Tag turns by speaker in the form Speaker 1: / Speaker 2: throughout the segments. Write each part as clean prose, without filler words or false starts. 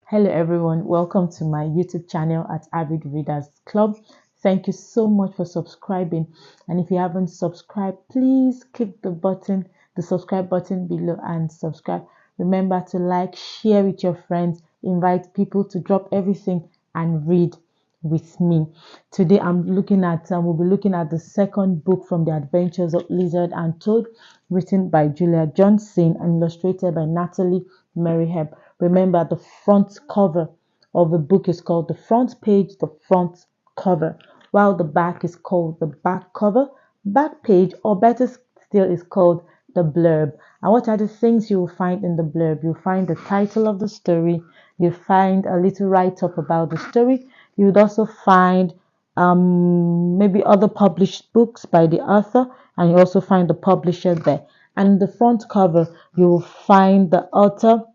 Speaker 1: Hello everyone, welcome to my YouTube channel at Avid Readers Club. Thank you so much for subscribing, and if you haven't subscribed, please click the subscribe button below and subscribe. Remember to like, share with your friends, invite people to drop everything and read with me. Today we'll be looking at the second book from the Adventures of Lizard and Toad, written by Julia Johnson and illustrated by Natalie Merrihem. Remember, the front cover of the book is called the front page, the front cover, while the back is called the back cover, back page, or better still is called the blurb. And what are the things you will find in the blurb? You'll find the title of the story, you'll find a little write-up about the story, you would also find maybe other published books by the author, and you also find the publisher there. And the front cover, you will find the author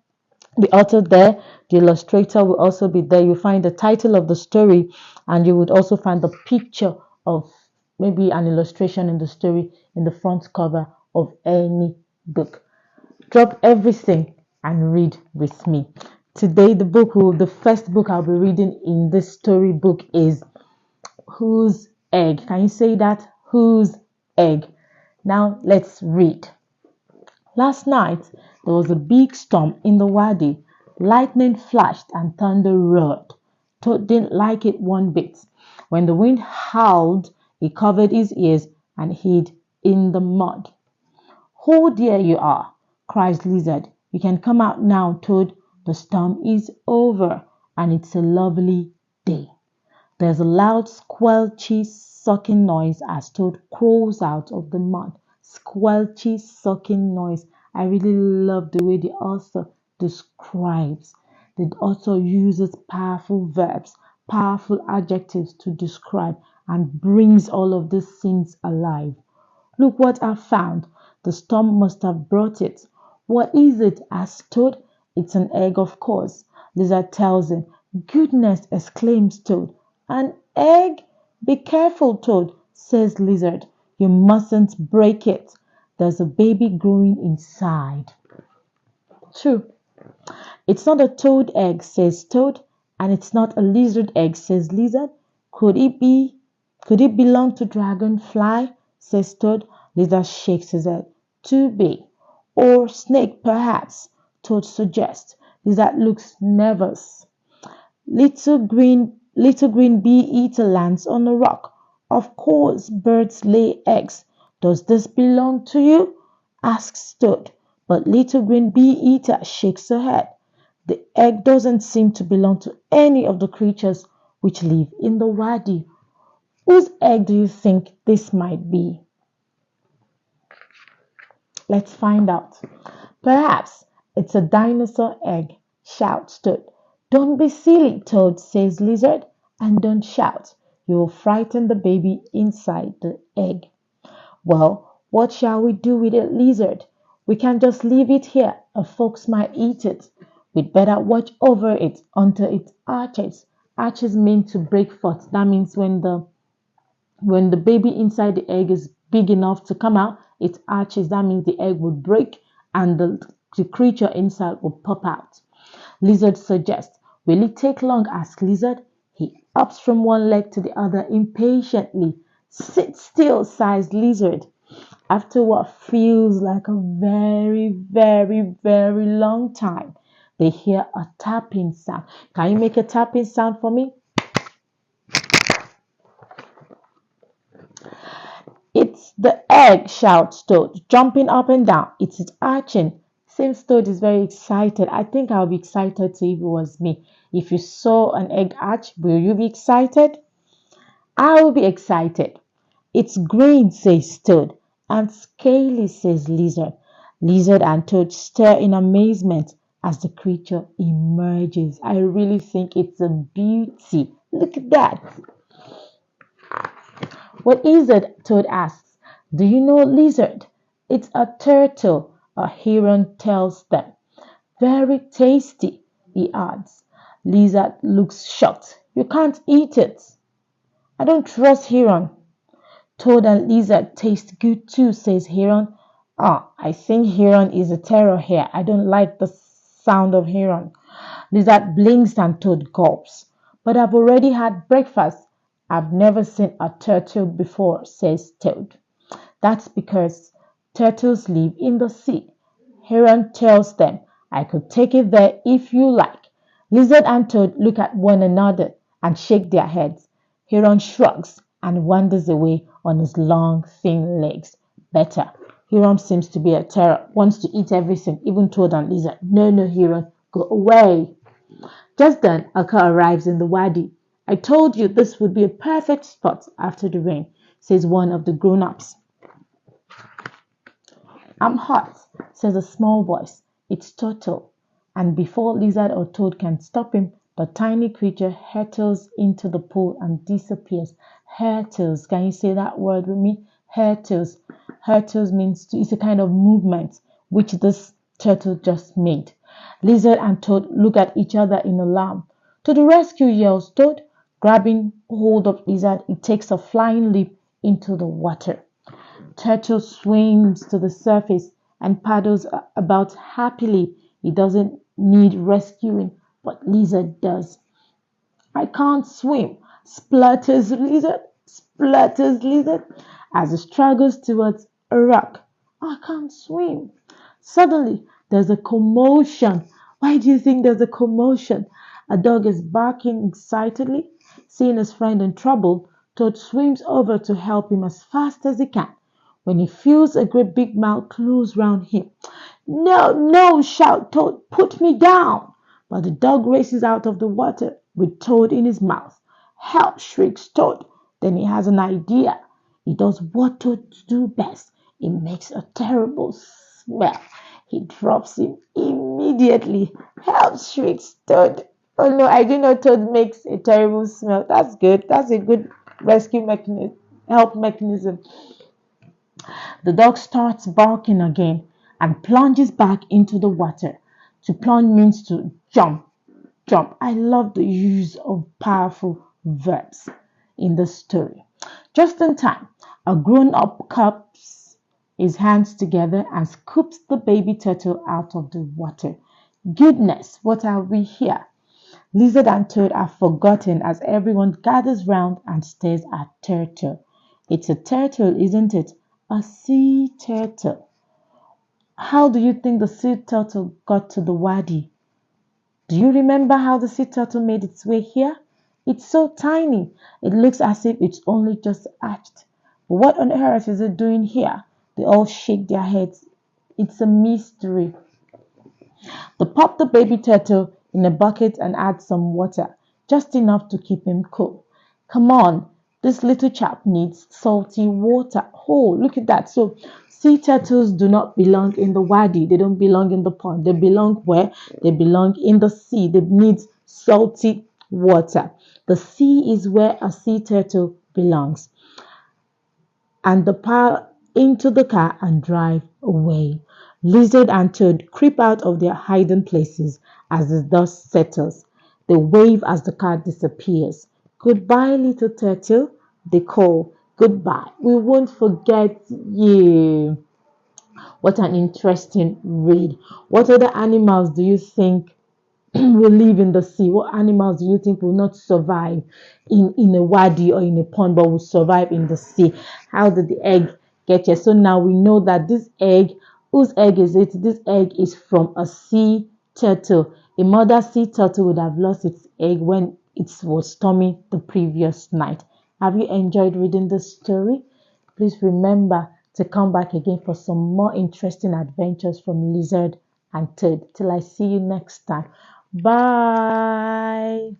Speaker 1: there, the illustrator will also be there. You find the title of the story, and you would also find the picture of maybe an illustration in the story in the front cover of any book. Drop everything and read with me. Today, the first book I'll be reading in this story book is Whose Egg? Can you say that? Whose Egg? Now let's read. Last night, there was a big storm in the wadi. Lightning flashed and thunder roared. Toad didn't like it one bit. When the wind howled, he covered his ears and hid in the mud. "Oh, there you are," cries Lizard. "You can come out now, Toad. The storm is over, and it's a lovely day." There's a loud squelchy sucking noise as Toad crawls out of the mud. Squelchy sucking noise. I really love the way the author describes. The author uses powerful verbs, powerful adjectives to describe, and brings all of these scenes alive. "Look what I found. The storm must have brought it." "What is it?" asks Toad. "It's an egg, of course," Lizard tells him. "Goodness!" exclaims Toad. "An egg? Be careful, Toad," says Lizard. "You mustn't break it. There's a baby growing inside." True. "It's not a toad egg," says Toad. "And it's not a lizard egg," says Lizard. Could it be? Could it belong to Dragonfly?" says Toad. Lizard shakes his head. "Too big." "Or snake, perhaps," Toad suggests. Lizard looks nervous. Little green bee-eater lands on a rock. "Of course birds lay eggs. Does this belong to you?" asks Toad. But little green bee-eater shakes her head. "The egg doesn't seem to belong to any of the creatures which live in the wadi." Whose egg do you think this might be? Let's find out. "Perhaps it's a dinosaur egg," shouts Toad. "Don't be silly, Toad," says Lizard, "and don't shout. You will frighten the baby inside the egg." "Well, what shall we do with it, Lizard? We can't just leave it here. A fox might eat it. We'd better watch over it until it arches." Arches mean to break forth. That means when the baby inside the egg is big enough to come out, it arches. That means the egg will break and the creature inside will pop out. Lizard suggests. "Will it take long?" asks Lizard. He hops from one leg to the other impatiently. "Sit still," sighs Lizard. After what feels like a very, very, very long time, they hear a tapping sound. Can you make a tapping sound for me? "It's the egg," shouts Toad, jumping up and down. "It's arching." Since Toad is very excited, I think I'll be excited too if it was me. If you saw an egg arch, will you be excited? I will be excited. "It's green," says Toad. "And scaly," says Lizard. Lizard and Toad stare in amazement as the creature emerges. I really think it's a beauty. Look at that. "What is it?" Toad asks. "Do you know, Lizard?" "It's a turtle," a heron tells them. "Very tasty," he adds. Lizard looks shocked. "You can't eat it." "I don't trust Heron." "Toad and Lizard taste good too," says Heron. "I think Heron is a terror here. I don't like the sound of Heron." Lizard blinks and Toad gulps. But I've already had breakfast. I've never seen a turtle before, says Toad. That's because turtles live in the sea. Heron tells them, I could take it there if you like. Lizard and Toad look at one another and shake their heads. Heron shrugs and wanders away on his long, thin legs. Better. Heron seems to be a terror, wants to eat everything, even Toad and Lizard. No, no, Heron, go away. Just then, a car arrives in the wadi. I told you this would be a perfect spot after the rain, says one of the grown-ups. I'm hot, says a small voice. It's Turtle. And before Lizard or Toad can stop him, the tiny creature hurtles into the pool and disappears. Hurtles. Can you say that word with me? Hurtles. Hurtles means it's a kind of movement which this turtle just made. Lizard and Toad look at each other in alarm. To the rescue, yells Toad. Grabbing hold of Lizard, it takes a flying leap into the water. Turtle swims to the surface and paddles about happily. He doesn't need rescuing, but Lizard does. I can't swim, splutters Lizard, as he struggles towards a rock. I can't swim. Suddenly, there's a commotion. Why do you think there's a commotion? A dog is barking excitedly. Seeing his friend in trouble, Toad swims over to help him as fast as he can. When he feels a great big mouth close round him. No, no, shouts Toad, put me down. But the dog races out of the water with Toad in his mouth. Help, shrieks Toad. Then he has an idea. He does what Toads do best. He makes a terrible smell. He drops him immediately. Help, shrieks Toad. Oh no, I didn't know Toad makes a terrible smell. That's good. That's a good rescue mechanism, help mechanism. The dog starts barking again and plunges back into the water. To plunge means to jump. Jump. I love the use of powerful verbs in the story. Just in time, a grown-up cups his hands together and scoops the baby turtle out of the water. Goodness, what are we here? Lizard and Toad are forgotten as everyone gathers round and stares at Turtle. It's a turtle, isn't it? A sea turtle. How do you think the sea turtle got to the wadi? Do you remember how the sea turtle made its way here? It's so tiny. It looks as if it's only just hatched. But what on earth is it doing here? They all shake their heads. It's a mystery. They pop the baby turtle in a bucket and add some water, just enough to keep him cool. Come on, this little chap needs salty water. Oh, look at that. So sea turtles do not belong in the wadi. They don't belong in the pond. They belong where? They belong in the sea. They need salty water. The sea is where a sea turtle belongs. And they pile into the car and drive away. Lizard and Toad creep out of their hiding places as the dust settles. They wave as the car disappears. Goodbye, little turtle, they call. Goodbye. We won't forget you. What an interesting read. What other animals do you think will live in the sea? What animals do you think will not survive in a wadi or in a pond but will survive in the sea? How did the egg get here? So now we know that this egg, whose egg is it? This egg is from a sea turtle. A mother sea turtle would have lost its egg when it was stormy the previous night. Have you enjoyed reading this story? Please remember to come back again for some more interesting adventures from Lizard and Toad. Till I see you next time. Bye.